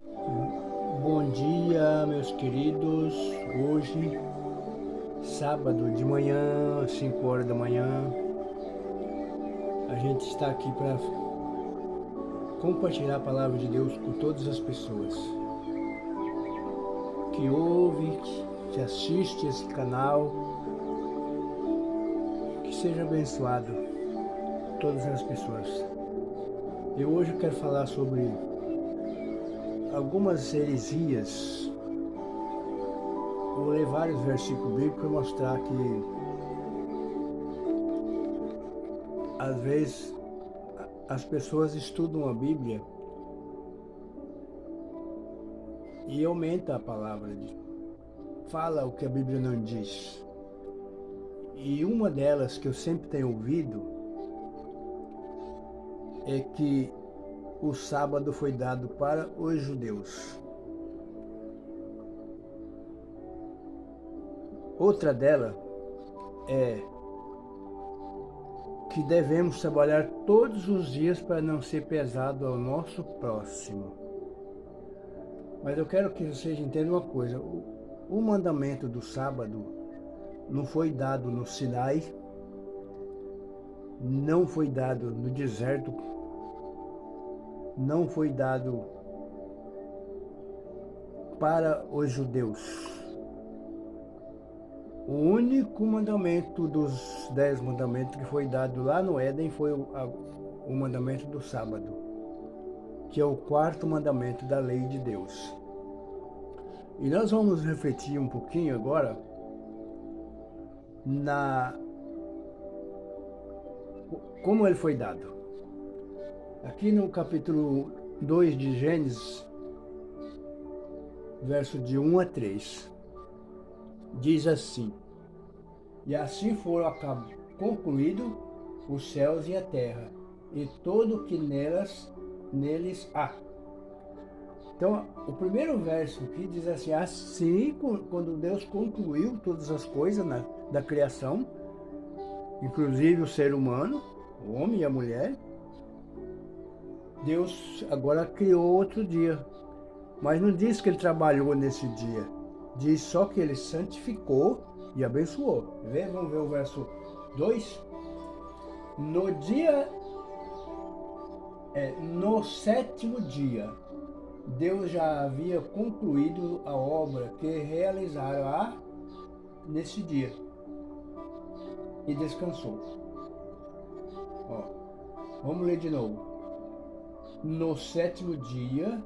Bom dia, meus queridos. Hoje, sábado de manhã, 5 horas da manhã, a gente está aqui para compartilhar a palavra de Deus com todas as pessoas que ouvem, que assistem esse canal, que seja abençoado todas as pessoas. Eu hoje quero falar sobre algumas heresias. Vou ler vários versículos bíblicos para mostrar que às vezes as pessoas estudam a Bíblia e aumenta a palavra, fala o que a Bíblia não diz. E uma delas que eu sempre tenho ouvido é que o sábado foi dado para os judeus. Outra dela é que devemos trabalhar todos os dias para não ser pesado ao nosso próximo. Mas eu quero que vocês entendam uma coisa: o mandamento do sábado não foi dado no Sinai, não foi dado no deserto, não foi dado para os judeus. O único mandamento dos 10 mandamentos que foi dado lá no Éden foi o mandamento do sábado, que é o quarto mandamento da lei de Deus. E nós vamos refletir um pouquinho agora como ele foi dado. Aqui no capítulo 2 de Gênesis, verso de 1 a 3, diz assim: E assim foram concluídos os céus e a terra, e tudo que neles há. Então, o primeiro verso aqui diz assim, quando Deus concluiu todas as coisas da criação, inclusive o ser humano, o homem e a mulher, Deus agora criou outro dia. Mas não diz que ele trabalhou nesse dia. Diz só que ele santificou e abençoou. Vamos ver o verso 2? No sétimo dia, Deus já havia concluído a obra que realizaram nesse dia e descansou. Vamos ler de novo. No sétimo dia,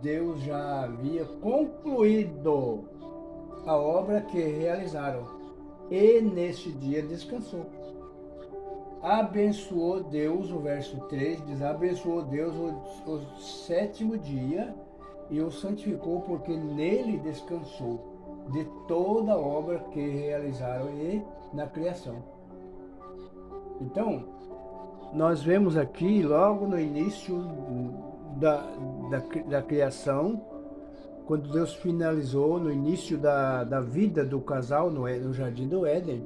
Deus já havia concluído a obra que realizaram e neste dia descansou. Abençoou Deus, o verso 3 diz: abençoou Deus o sétimo dia e o santificou, porque nele descansou de toda a obra que realizaram e na criação. Então, nós vemos aqui logo no início da criação, quando Deus finalizou, no início da vida do casal no Jardim do Éden,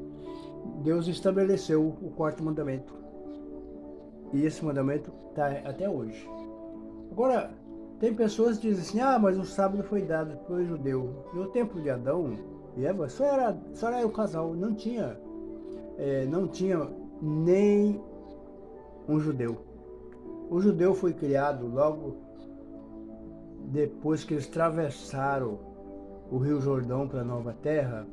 Deus estabeleceu o quarto mandamento. E esse mandamento está até hoje. Agora, tem pessoas que dizem assim: mas o sábado foi dado para o judeu. No tempo de Adão e Eva, só era o casal, não tinha nem um judeu. O judeu foi criado logo depois que eles atravessaram o Rio Jordão para a Nova Terra.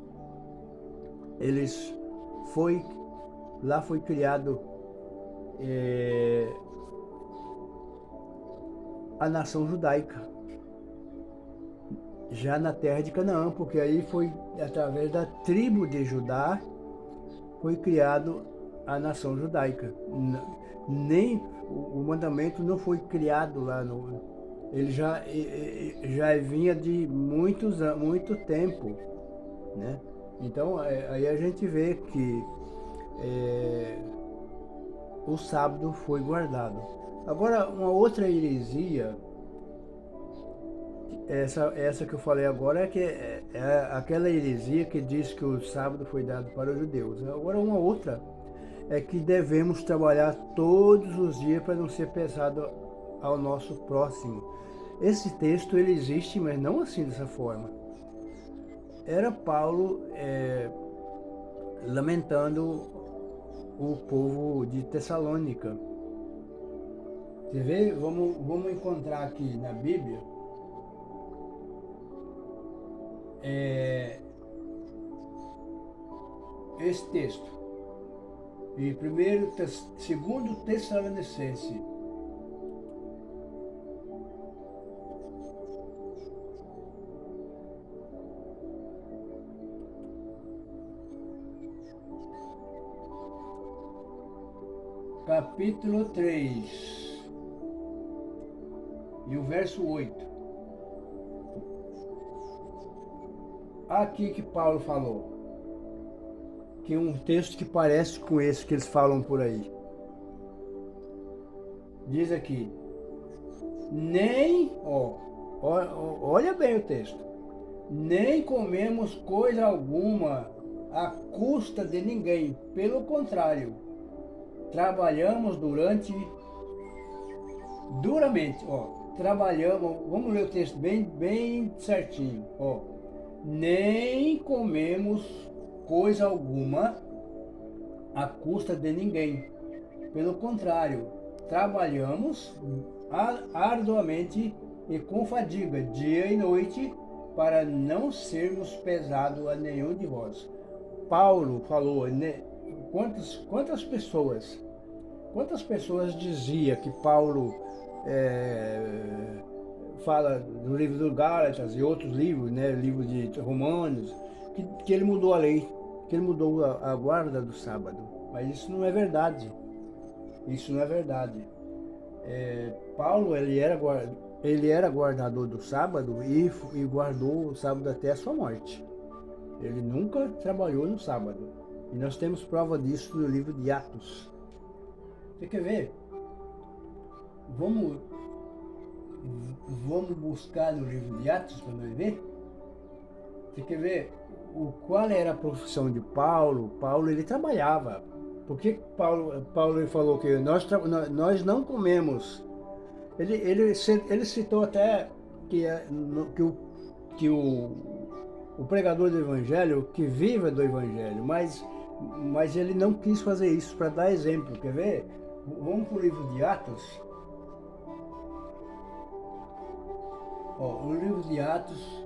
Lá foi criado a nação judaica, já na terra de Canaã, porque aí foi através da tribo de Judá foi criado a nação judaica. Nem o mandamento não foi criado lá ele já vinha de muito tempo, né? Então aí a gente vê que o sábado foi guardado. Agora, uma outra heresia, essa que eu falei agora, é aquela heresia que diz que o sábado foi dado para os judeus. Agora, uma outra é que devemos trabalhar todos os dias para não ser pesado ao nosso próximo. esse texto ele existe, mas não assim dessa forma. Era Paulo lamentando o povo de Tessalônica. Você vê? Vamos encontrar aqui na Bíblia esse texto. Em segundo Tessalonicense, capítulo 3 e o verso 8. Aqui que Paulo falou, que é um texto que parece com esse que eles falam por aí. Diz aqui, olha bem o texto, nem comemos coisa alguma à custa de ninguém, pelo contrário, trabalhamos duramente, trabalhamos, vamos ler o texto bem certinho, nem comemos coisa alguma à custa de ninguém, pelo contrário, trabalhamos arduamente e com fadiga, dia e noite, para não sermos pesados a nenhum de vós. Paulo falou, né? Quantas pessoas dizia que Paulo fala no livro do Gálatas e outros livros, né, livro de Romanos, que ele mudou a lei, que ele mudou a guarda do sábado. Mas isso não é verdade. Isso não é verdade. Paulo ele era guardador do sábado e guardou o sábado até a sua morte. Ele nunca trabalhou no sábado. E nós temos prova disso no livro de Atos. Você quer ver? Vamos buscar no livro de Atos para nós ver? Você quer ver qual era a profissão de Paulo? Paulo ele trabalhava. Por que Paulo ele falou que nós não comemos? Ele citou até que o pregador do evangelho que viva do evangelho, mas ele não quis fazer isso para dar exemplo. Quer ver? Vamos para o livro de Atos. O livro de Atos,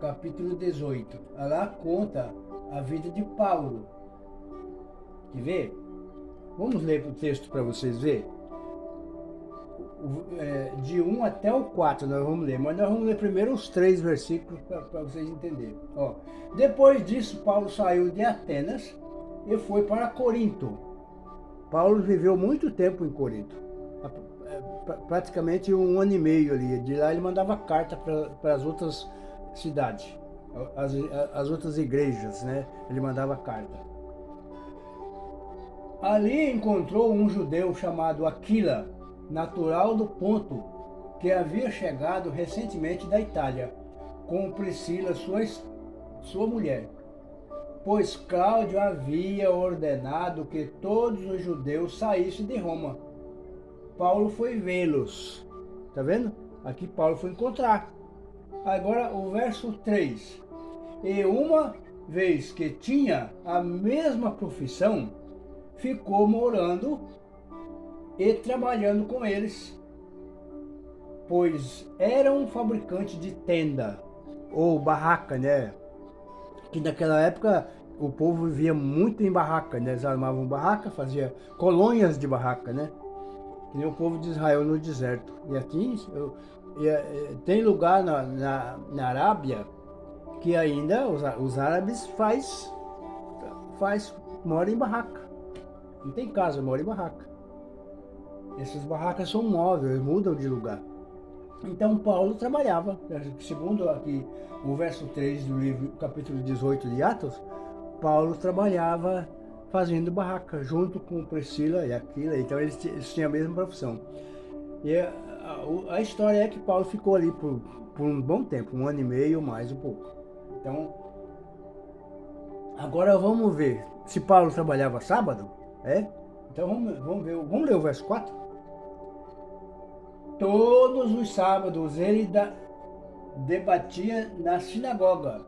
capítulo 18. Lá conta a vida de Paulo. Quer ver? Vamos ler o texto para vocês verem. De 1 até o 4 nós vamos ler, mas nós vamos ler primeiro os 3 versículos para vocês entenderem. Depois disso, Paulo saiu de Atenas e foi para Corinto. Paulo viveu muito tempo em Corinto, praticamente 1 ano e meio ali. De lá ele mandava carta para as outras cidades, as outras igrejas, né? Ele mandava carta. Ali encontrou um judeu chamado Aquila, natural do Ponto, que havia chegado recentemente da Itália, com Priscila, sua mulher, pois Cláudio havia ordenado que todos os judeus saíssem de Roma. Paulo foi vê-los. Tá vendo? Aqui Paulo foi encontrar. Agora o verso 3. E uma vez que tinha a mesma profissão, ficou morando e trabalhando com eles, pois era um fabricante de tenda ou barraca, né? Que naquela época o povo vivia muito em barraca, né? Eles armavam barraca, faziam colônias de barraca, né? Que nem o povo de Israel no deserto. E aqui tem lugar na Arábia que ainda os árabes moram em barraca. Não tem casa, moram em barraca. Essas barracas são móveis, mudam de lugar. Então Paulo trabalhava, segundo aqui o verso 3 do livro, capítulo 18 de Atos, Paulo trabalhava fazendo barraca, junto com Priscila e Aquila, então eles tinham a mesma profissão. E a história é que Paulo ficou ali por um bom tempo, 1 ano e meio, mais um pouco. Então, agora vamos ver se Paulo trabalhava sábado, Então vamos ler o verso 4. todos os sábados ele debatia na sinagoga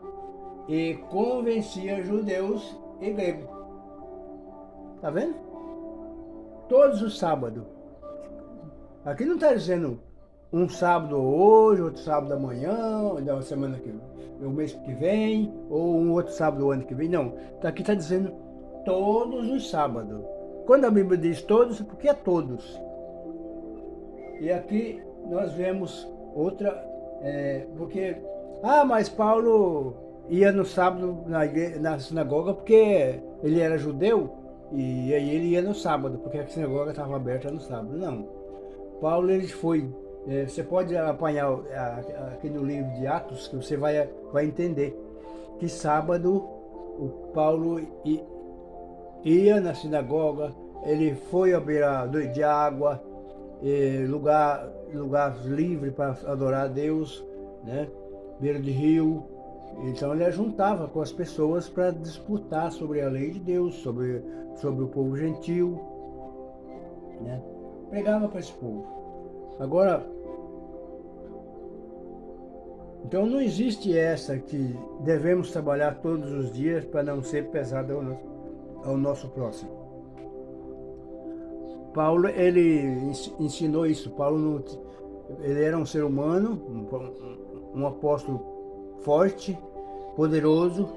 e convencia judeus e gregos. Tá vendo? Todos os sábados. Aqui não está dizendo um sábado hoje, outro sábado amanhã, da semana que o mês que vem, ou um outro sábado o ano que vem. Não. Aqui está dizendo todos os sábados. Quando a Bíblia diz todos, é porque é todos. E aqui nós vemos outra, porque, mas Paulo ia no sábado na sinagoga porque ele era judeu, e aí ele ia no sábado, porque a sinagoga estava aberta no sábado. Não. Paulo, ele foi, você pode apanhar aqui no livro de Atos, que você vai entender que sábado o Paulo ia na sinagoga, ele foi à beira de água, lugar livre para adorar a Deus, né? Beira de rio. Então ele juntava com as pessoas para disputar sobre a lei de Deus, sobre o povo gentil, né? Pregava para esse povo. Agora, então não existe essa que devemos trabalhar todos os dias para não ser pesado ao nosso próximo. Paulo, ele ensinou isso. Paulo, ele era um ser humano, um apóstolo forte, poderoso.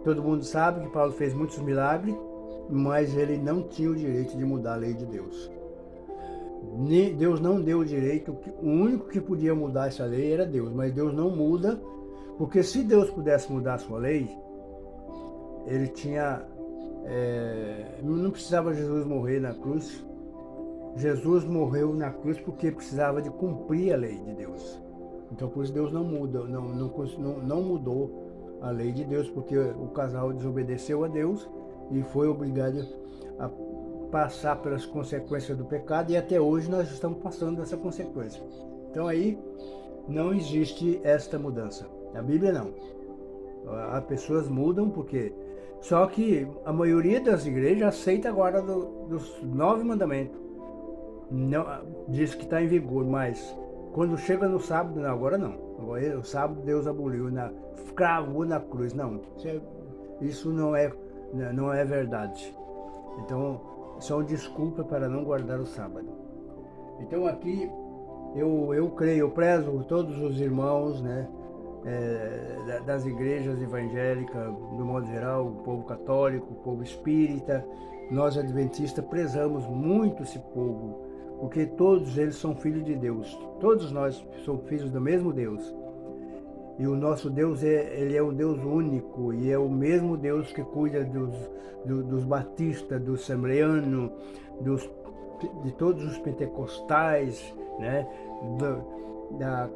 Todo mundo sabe que Paulo fez muitos milagres, mas ele não tinha o direito de mudar a lei de Deus. Deus não deu o direito, o único que podia mudar essa lei era Deus, mas Deus não muda, porque se Deus pudesse mudar a sua lei, ele tinha, não precisava Jesus morrer na cruz. Jesus morreu na cruz porque precisava de cumprir a lei de Deus. Então por isso Deus não muda, não mudou a lei de Deus, porque o casal desobedeceu a Deus e foi obrigado a passar pelas consequências do pecado, e até hoje nós estamos passando essa consequência. Então aí não existe esta mudança. A Bíblia não. As pessoas mudam porque... Só que a maioria das igrejas aceita agora dos 9 mandamentos. Não, diz que está em vigor, mas quando chega no sábado, não, agora não. Agora, o sábado Deus aboliu, cravou na cruz. Não, isso não é verdade. Então, são desculpas para não guardar o sábado. Então aqui, eu creio, eu prezo todos os irmãos, né, das igrejas evangélicas, do modo geral, o povo católico, o povo espírita. Nós adventistas prezamos muito esse povo, porque todos eles são filhos de Deus. Todos nós somos filhos do mesmo Deus. E o nosso Deus, ele é um Deus único, e é o mesmo Deus que cuida dos batistas, dos assembleanos, de todos os pentecostais, né? Da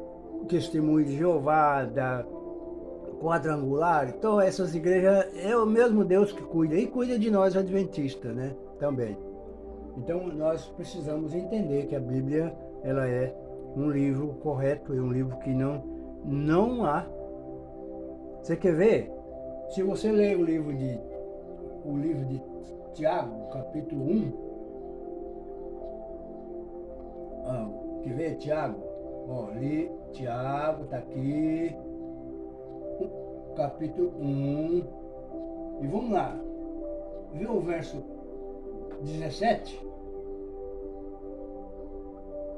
Testemunho de Jeová, da Quadrangular. Então essas igrejas, é o mesmo Deus que cuida, e cuida de nós adventistas, né? Também. Então nós precisamos entender que a Bíblia, ela é um livro correto, é um livro que não há. Você quer ver? Se você ler o livro de Tiago, capítulo 1, quer ver, Tiago? Li Tiago, tá aqui, capítulo 1, e vamos lá, viu o verso 17?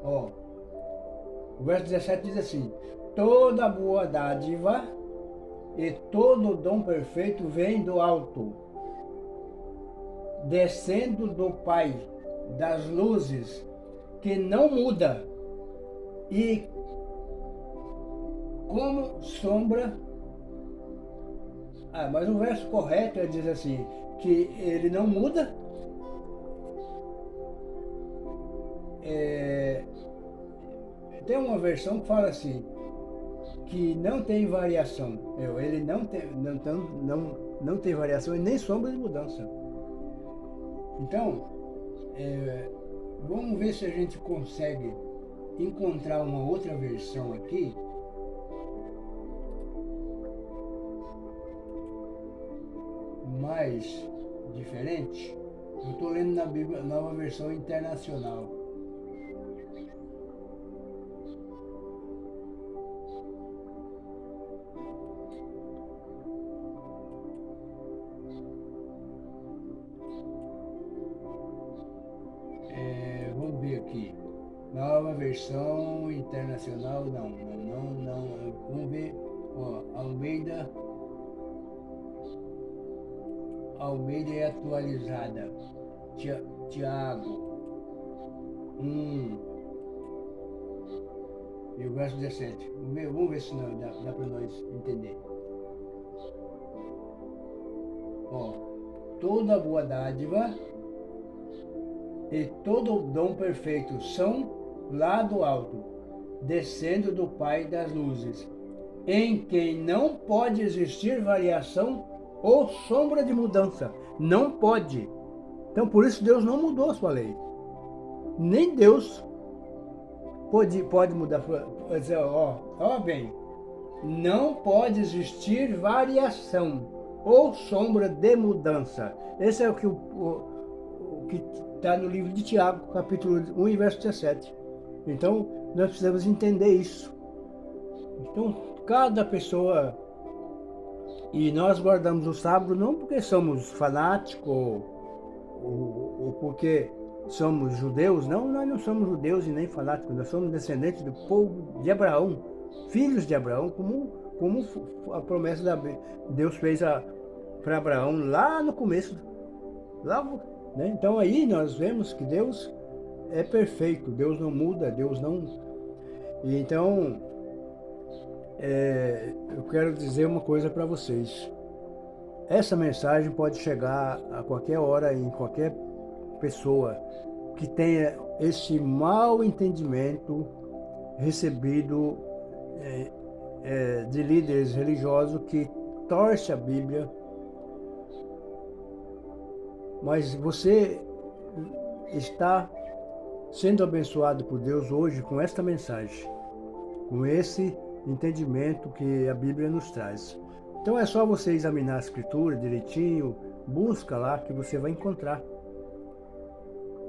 O verso 17 diz assim: toda boa dádiva e todo dom perfeito vem do alto, descendo do Pai das luzes, que não muda, e como sombra... mas o verso correto diz assim, que ele não muda, tem uma versão que fala assim, que não tem variação. Ele não tem variação e nem sombra de mudança. Então, vamos ver se a gente consegue encontrar uma outra versão aqui. Mais diferente. Eu estou lendo na Bíblia, Nova Versão Internacional. versão internacional, não. Vamos ver, ó, Almeida é atualizada. Tiago 1 e o verso 17. Vamos ver se não dá para nós entender. Ó, toda boa dádiva e todo dom perfeito são lá do alto, descendo do Pai das luzes, em quem não pode existir variação ou sombra de mudança. Não pode. Então, por isso, Deus não mudou a sua lei. Nem Deus pode mudar. Ó bem, não pode existir variação ou sombra de mudança. Esse é o que está no livro de Tiago, capítulo 1 e verso 17. Então, nós precisamos entender isso. Então, cada pessoa... E nós guardamos o sábado não porque somos fanáticos ou porque somos judeus. Não, nós não somos judeus e nem fanáticos. Nós somos descendentes do povo de Abraão, filhos de Abraão, como a promessa de Deus fez para Abraão lá no começo. Né? Então aí nós vemos que Deus é perfeito, Deus não muda, Deus não... E então, eu quero dizer uma coisa para vocês. Essa mensagem pode chegar a qualquer hora, em qualquer pessoa que tenha esse mau entendimento recebido de líderes religiosos que torce a Bíblia. Mas você está sendo abençoado por Deus hoje com esta mensagem, com esse entendimento que a Bíblia nos traz. Então é só você examinar a Escritura direitinho, busca lá que você vai encontrar.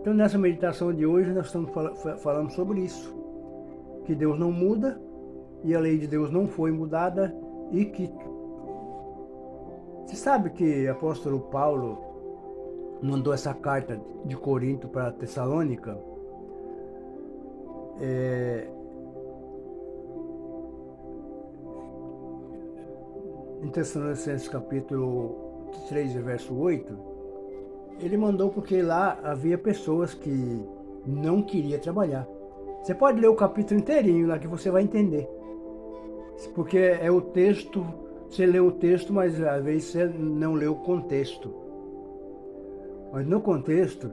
Então nessa meditação de hoje nós estamos falando sobre isso, que Deus não muda e a lei de Deus não foi mudada e que... Você sabe que o apóstolo Paulo mandou essa carta de Corinto para Tessalônica? Em Tessalonicenses capítulo 3, verso 8, ele mandou porque lá havia pessoas que não queriam trabalhar. Você pode ler o capítulo inteirinho lá que você vai entender. Porque é o texto, você lê o texto, mas às vezes você não lê o contexto. Mas no contexto,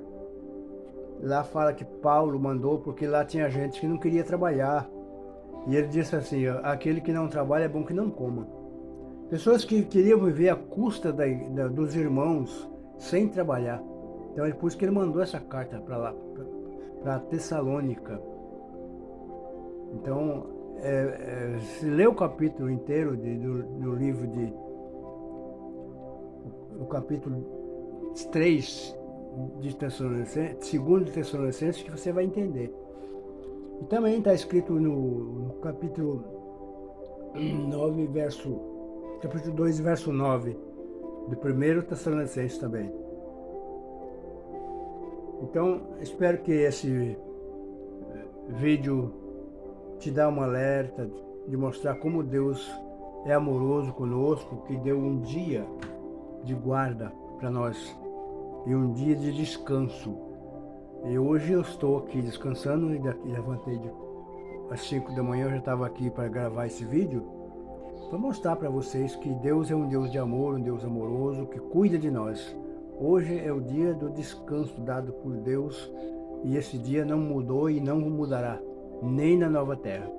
lá fala que Paulo mandou porque lá tinha gente que não queria trabalhar. E ele disse assim, ó, aquele que não trabalha é bom que não coma. Pessoas que queriam viver à custa dos irmãos sem trabalhar. Então é por isso que ele mandou essa carta para lá, para Tessalônica. Então, se lê o capítulo inteiro do livro o capítulo 3 de Tessalonicenses, segundo Tessalonicenses, que você vai entender. E também está escrito no capítulo 9, capítulo 2, verso 9, do 1 Tessalonicenses também. Então, espero que esse vídeo te dê um alerta de mostrar como Deus é amoroso conosco, que deu um dia de guarda para nós e um dia de descanso. E hoje eu estou aqui descansando e levantei às 5 da manhã, eu já estava aqui para gravar esse vídeo, para mostrar para vocês que Deus é um Deus de amor, um Deus amoroso, que cuida de nós. Hoje é o dia do descanso dado por Deus e esse dia não mudou e não mudará, nem na nova terra.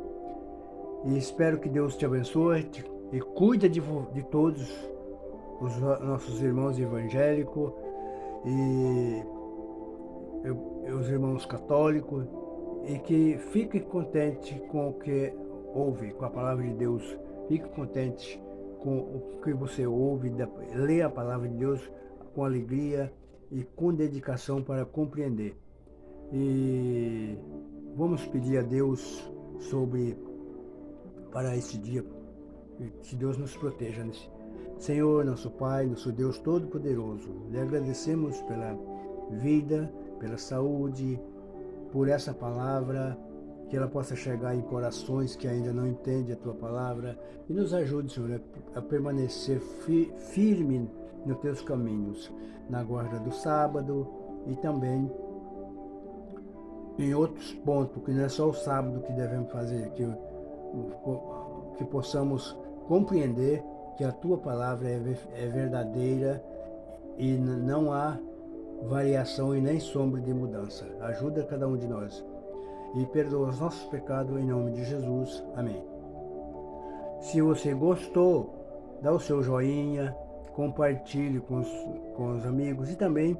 E espero que Deus te abençoe e cuide de todos os nossos irmãos evangélicos e os irmãos católicos, e que fique contente com o que ouve, com a palavra de Deus. Fique contente com o que você ouve, lê a palavra de Deus com alegria e com dedicação para compreender. E vamos pedir a Deus para esse dia, que Deus nos proteja. Senhor, nosso Pai, nosso Deus Todo-Poderoso, lhe agradecemos pela vida, pela saúde, por essa palavra que ela possa chegar em corações que ainda não entendem a Tua palavra, e nos ajude, Senhor, a permanecer firme nos Teus caminhos, na guarda do sábado e também em outros pontos, que não é só o sábado que devemos fazer, que possamos compreender que a Tua palavra é verdadeira e não há variação e nem sombra de mudança. Ajuda cada um de nós e perdoa os nossos pecados em nome de Jesus. Amém. Se você gostou, dá o seu joinha, compartilhe com os amigos e também,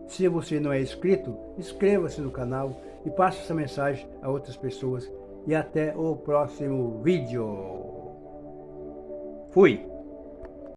se você não é inscrito, inscreva-se no canal e passe essa mensagem a outras pessoas. E até o próximo vídeo. Fui!